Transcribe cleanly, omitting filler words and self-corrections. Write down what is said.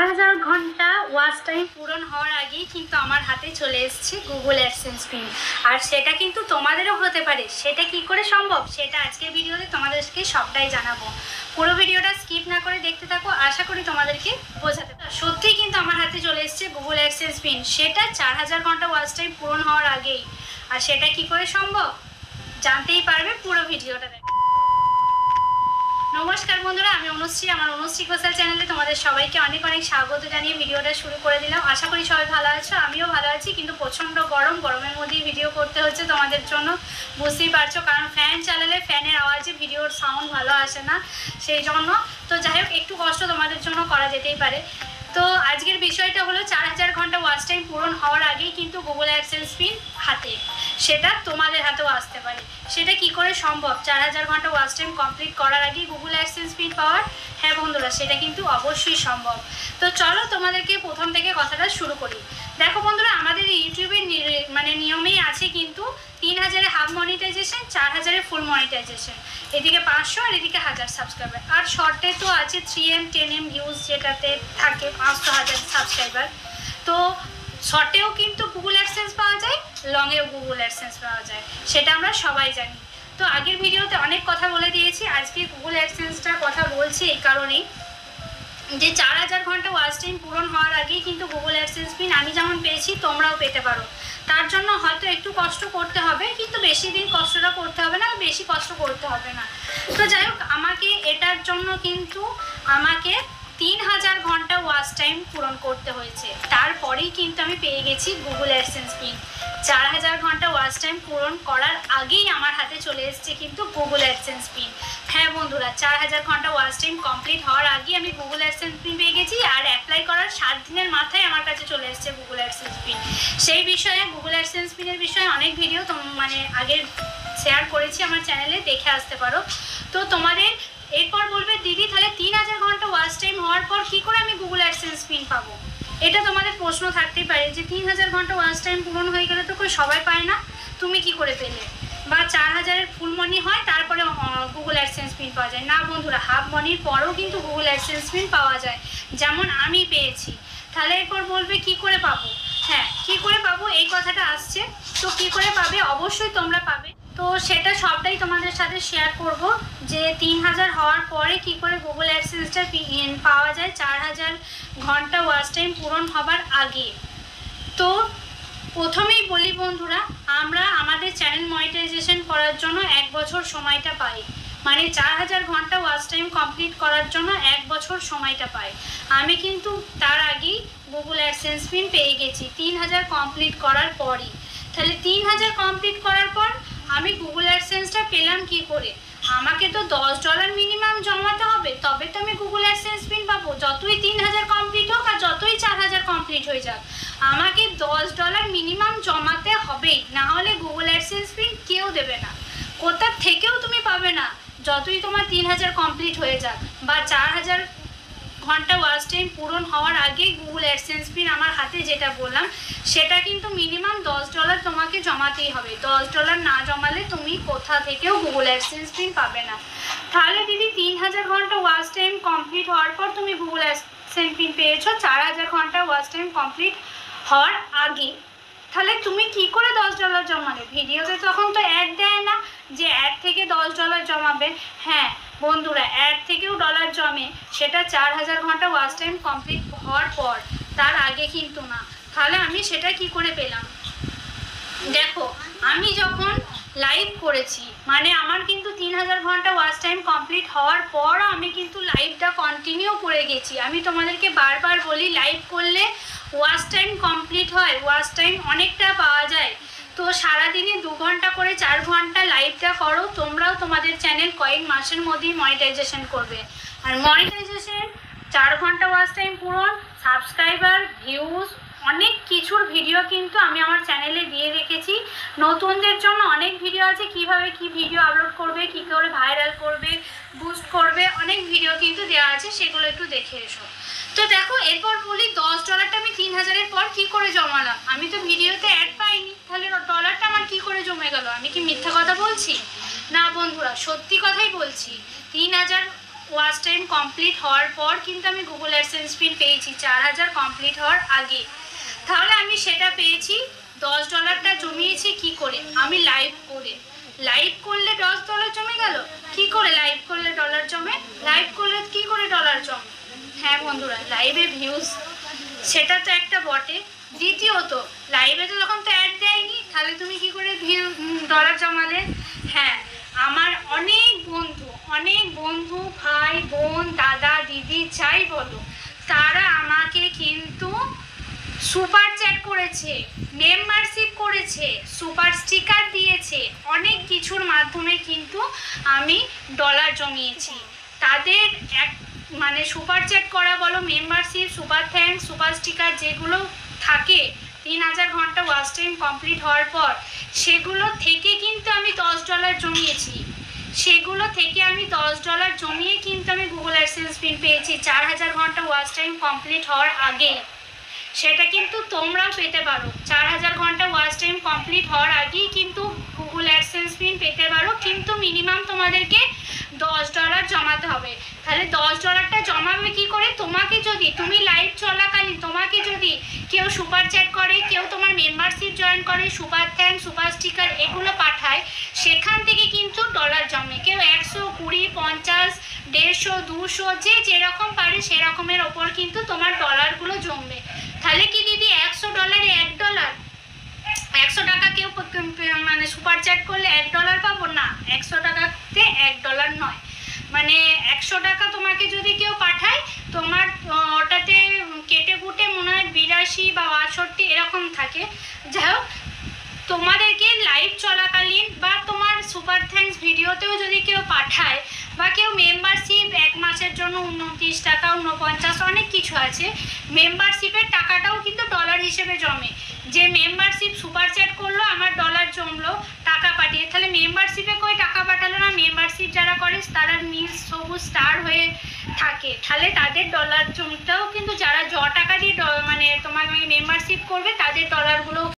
4000 ঘন্টা watch time পূরণ হওয়ার আগেই কিন্তু আমার হাতে চলে এসেছে গুগল অ্যাডসেন্স পিন। আর সেটা কিন্তু তোমাদেরও হতে পারে। সেটা কি করে সম্ভব সেটা আজকের ভিডিওতে তোমাদেরকে সবটাই জানাবো। পুরো ভিডিওটা স্কিপ না করে দেখতে থাকো, আশা করি তোমাদেরকে বোঝাতে পারবো। সত্যিই কিন্তু আমার হাতে চলে এসেছে গুগল অ্যাডসেন্স পিন, সেটা 4000 ঘন্টা ওয়াচ টাইম পূরণ হওয়ার আগেই। আর সেটা কি করে সম্ভব জানতেই পারবে পুরো ভিডিওটা দেখো। নমস্কার বন্ধুরা, আমি অনুশ্রী। আমার অনুশ্রী ঘোষাল চ্যানেলে তোমাদের সবাইকে অনেক অনেক স্বাগত জানিয়ে ভিডিওটা শুরু করে দিলাম। আশা করি সবাই ভালো আছো, আমিও ভালো আছি। কিন্তু প্রচণ্ড গরমের মধ্যেই ভিডিও করতে হচ্ছে তোমাদের জন্য, বুঝতেই পারছো। কারণ ফ্যান চালালে ফ্যানের আওয়াজে ভিডিওর সাউন্ড ভালো আসে না, সেই জন্য। তো যাই হোক, একটু কষ্ট তোমাদের জন্য করা যেতেই পারে। তো আজকের বিষয়টা হলো 4000 ঘন্টা ওয়াচ টাইম পূরণ হওয়ার আগেই কিন্তু গুগল অ্যাডসেন্স পিন হাতে, সেটা তোমাদের হাতেও আসতে পারে। সেটা কি করে সম্ভব 4000 ঘন্টা ওয়াচ টাইম কমপ্লিট করার আগেই গুগল অ্যাডসেন্স পিন পাওয়ার? হ্যাঁ বন্ধুরা, সেটা কিন্তু অবশ্যই সম্ভব। তো চলো তোমাদেরকে প্রথম থেকে কথাটা শুরু করি। দেখো বন্ধুরা, আমাদের ইউটিউবের নিয়মেই আছে কিন্তু 3000-এ হাফ মনিটাইজেশন, 4000-এ ফুল মনিটাইজেশন, এদিকে 500 আর এদিকে 1000 সাবস্ক্রাইবার। আর শর্টে তো আছে 3M 10M ভিউজ, যেটাতে থাকে 500,000 সাবস্ক্রাইবার। তো শর্টেও কিন্তু গুগল অ্যাডসেন্স পাওয়া যায়, লংয়েও গুগল অ্যাডসেন্স পাওয়া যায়, সেটা আমরা সবাই জানি। তো আগের ভিডিওতে অনেক কথা বলে দিয়েছি, আজকে গুগল অ্যাডসেন্সটার কথা বলছি এই কারণেই যে 4000 ঘন্টা ওয়াচ টাইম পূরণ হওয়ার আগেই কিন্তু গুগল অ্যাডসেন্স পিন আমি যেমন পেয়েছি তোমরাও পেতে পারো। তার জন্য হয়তো একটু কষ্ট করতে হবে, কিন্তু বেশি দিন কষ্টটা করতে হবে না, বেশি কষ্ট করতে হবে না। তো যাই হোক, আমাকে এটার জন্য কিন্তু আমাকে 3000 ঘন্টা ওয়াচ টাইম পূরণ করতে হয়েছে। তারপরেই কিন্তু আমি পেয়ে গেছি গুগল অ্যাডসেন্স পিন। 4000 ঘন্টা ওয়াচ টাইম পূরণ করার আগেই আমার হাতে চলে এসেছে কিন্তু গুগল অ্যাডসেন্স পিন। হ্যাঁ বন্ধুরা, 4000 ঘন্টা ওয়াচ টাইম কমপ্লিট হওয়ার আগেই আমি গুগল অ্যাডসেন্স পিন পেয়ে গেছি। আর অ্যাপ্লাই করার 7 দিনের মাথায় আমার কাছে চলে এসেছে গুগল অ্যাডসেন্স পিন। সেই বিষয়ে, গুগল অ্যাডসেন্স পিনের বিষয়ে অনেক ভিডিও আগের শেয়ার করেছি আমার চ্যানেলে, দেখে আসতে পারো। তো তোমাদের এরপর বলবে, দিদি তাহলে 3000 ঘন্টা ওয়াচ টাইম হওয়ার পর কী করে আমি গুগল অ্যাডসেন্স পিন পাবো? এটা তোমাদের প্রশ্ন থাকতেই পারে যে 3000 ঘন্টা ওয়াচ টাইম পূরণ হয়ে গেলে তো সবাই পায় না, তুমি কি করে পেলে? বা 4000-এর ফুল মানি হয় তারপরে গুগল অ্যাডসেন্স পিন পাওয়া যায় না বন্ধুরা, হাফ মানির পরেও কিন্তু গুগল অ্যাডসেন্স পিন পাওয়া যায়, যেমন আমি পেয়েছি। তাহলে এরপর বলবে কি করে পাবো? হ্যাঁ, কি করে পাবো এই কথাটা আসছে। তো কি করে পাবে? অবশ্যই তোমরা পাবে। তো সেটা সবটাই তোমাদের সাথে শেয়ার করব যে 3000 হওয়ার পরে কি করে গুগল অ্যাডসেন্সটা পাওয়া যায় 4000 ঘন্টা ওয়াচ টাইম পূরণ হবার আগে। তো প্রথমেই বলি বন্ধুরা, আমরা আমাদের চ্যানেল মনিটাইজেশন করার জন্য 1 বছর সময়টা পাই। মানে 4000 ঘন্টা ওয়াচ টাইম কমপ্লিট করার জন্য 1 বছর সময়টা পাই। আমি কিন্তু তার আগেই গুগল অ্যাডসেন্স পিন পেয়ে গেছি 3000 কমপ্লিট করার পরই। তাহলে 3000 কমপ্লিট করার পর আমি গুগল অ্যাডসেন্সটা পেলাম কি করে? আমাকে তো $10 মিনিমাম জমাতে হবে, তবে তো আমি গুগল অ্যাডসেন্স পিন পাবো। যতই 3000 কমপ্লিট হোক আর যতই 4000 কমপ্লিট হয়ে যাক, আমাকে $10 মিনিমাম জমাতে হবেই, না হলে গুগল অ্যাডসেন্স পিন কেউ দেবে না, কোথা থেকেও তুমি পাবে না। যতই তোমার 3000 কমপ্লিট হয়ে যাক বা 4000 ঘন্টা ওয়াচ টাইম পূরণ হওয়ার আগে গুগল অ্যাডসেন্স পিন আমার হাতে যেটা বললাম, সেটা কিন্তু মিনিমাম $10 তোমাকে জমাতেই হবে। $10 না জমালে তুমি কোথা থেকেও গুগল অ্যাডসেন্স পিন পাবে না। তাহলে দিদি 3000 ঘন্টা ওয়াচ টাইম কমপ্লিট হওয়ার পর তুমি গুগল অ্যাডসেন্স পিন পেয়েছো 4000 ঘন্টা ওয়াচ টাইম কমপ্লিট হওয়ার আগে, তাহলে তুমি কি করে $10 জমালে? ভিডিওতে তখন তো অ্যাড দেয় না যে অ্যাড থেকে $10 জমাবে। হ্যাঁ বন্ধুরা, অ্যাড থেকেও ডলার জমে, সেটা 4000 ঘন্টা ওয়াচ টাইম কমপ্লিট হওয়ার পর, তার আগে কিন্তু না। তাহলে আমি সেটা কি করে পেলাম? দেখো, আমি যখন লাইভ করেছি, মানে আমার কিন্তু 3000 ঘন্টা ওয়াচ টাইম কমপ্লিট হওয়ার পর আমি কিন্তু লাইভটা কন্টিনিউ করে গেছি। আমি তোমাদেরকে বারবার বলি, লাইভ করলে ওয়াচ টাইম কমপ্লিট হয়, ওয়াচ টাইম অনেকটা পাওয়া যায়। তো সারাদিনে 2 ঘন্টা করে 4 ঘন্টা লাইভটা করো, তোমরাও তোমাদের চ্যানেল কয়েক মাসের মধ্যেই মনিটাইজেশন করবে। আর মনিটাইজেশন, 4 ঘন্টা ওয়াচ টাইম পূরণ, সাবস্ক্রাইবার, ভিউজ, অনেক কিছুর ভিডিও কিন্তু আমি আমার চ্যানেলে দিয়ে রেখেছি। নতুনদের জন্য অনেক ভিডিও আছে, কিভাবে কি ভিডিও আপলোড করবে, কি করে ভাইরাল করবে, বুস্ট করবে, অনেক ভিডিও কিন্তু দেওয়া আছে, সেগুলো একটু দেখে এসো। তো দেখো, এরপর বলি $10টা আমি 3000-এর পর কি করে জমালাম? আমি তো ভিডিওতে অ্যাড পাইনি, তাহলে ডলারটা আমার কি করে জমে গেল? আমি কি মিথ্যা কথা বলছি? না বন্ধুরা, সত্যি কথাই বলছি। 3000 ওয়াচ টাইম কমপ্লিট হওয়ার পর কিন্তু আমি গুগল অ্যাডসেন্স পিন পেয়েছি, 4000 কমপ্লিট হওয়ার আগে। তাহলে আমি সেটা পেয়েছি, $10টা জমিয়েছি কি করে? আমি লাইভ করে। লাইভ করলে $10 জমে গেল। কি করে লাইভ করলে ডলার জমে? লাইভ করলে কি করে ডলার জমে? হ্যাঁ বন্ধুরা, লাইভে ভিউজ সেটা তো একটা বটে। দ্বিতীয়ত লাইভে তো তখন তো অ্যাড দেয়নি, তাহলে তুমি কি করে ডলার জমালে? হ্যাঁ, আমার অনেক বন্ধু ভাই বোন দাদা দিদি যাই বলো, তারা আমাকে কিন্তু সুপার চ্যাট করেছে, মেম্বারশিপ করেছে, সুপার স্টিকার দিয়েছে, অনেক কিছুর মাধ্যমে কিন্তু আমি ডলার জমিয়েছি। তাদের মানে সুপার চ্যাট করা বলো, membership, super thanks, super sticker যেগুলো থাকে 3000 ঘন্টা ওয়াচ টাইম কমপ্লিট হওয়ার পর, সেগুলো থেকে কিন্তু আমি $10 জমিয়েছি। সেগুলো থেকে আমি $10 জমিয়ে কিন্তু আমি গুগল অ্যাডসেন্স পিন পেয়েছি 4000 ঘন্টা ওয়াচ টাইম কমপ্লিট হওয়ার আগে। সেটা কিন্তু তোমরাও পেতে পারো, 4000 ঘন্টা ওয়াচ টাইম কমপ্লিট হওয়ার আগেই কিন্তু গুগল অ্যাডসেন্স পিন পেতে পারো, কিন্তু মিনিমাম তোমাদেরকে $10 জমাতে হবে। তাহলে $10টা জমাবে কি করে? তোমাকে যদি তুমি লাইভ চলাকালীন তোমাকে যদি কেউ সুপার চ্যাট করে, কেউ তোমার মেম্বারশিপ জয়েন করে, সুপার থ্যাঙ্কস, সুপার স্টিকার এগুলো পাঠায়, সেখান থেকে কিন্তু ডলার জমে। কেউ 100, 20, 50, 150, 200 যে যেরকম পারে সেরকমের ওপর কিন্তু তোমার ডলারগুলো জমবে। তাহলে কি দিদি $100 $1? 100 টাকা কেউ মানে সুপার চ্যাট করলে $1 পাবো না? 100 টাকাতে $1 নয়, মানে 100 টাকা তোমাকে যদি কেউ পাঠায়, তোমার ওটাতে কেটে কুটে মনে হয় 82 বা 62 এরকম থাকে। যাই হোক, তোমাদেরকে লাইভ চলাকালীন বা তোমার সুপার থ্যাঙ্কস ভিডিওতেও যদি কেউ পাঠায়, বা কেউ মেম্বারশিপ 1 মাসের জন্য 29 টাকা, 49, অনেক কিছু আছে, মেম্বারশিপের টাকাটাও কিন্তু ডলার হিসেবে জমে। যে মেম্বারশিপ সুপার চ্যাট করলো, আমার ডলার জমলো টাকা পাঠিয়ে, তাহলে মেম্বারশিপে কই টাকা পাঠালো না? মেম্বারশিপ যারা করে তারা নীল সবুজ স্টার হয়ে থাকে, তাহলে তাদের ডলার জমটাও কিন্তু যারা টাকা দিয়ে মানে তোমার মেম্বারশিপ করবে তাদের ডলারগুলো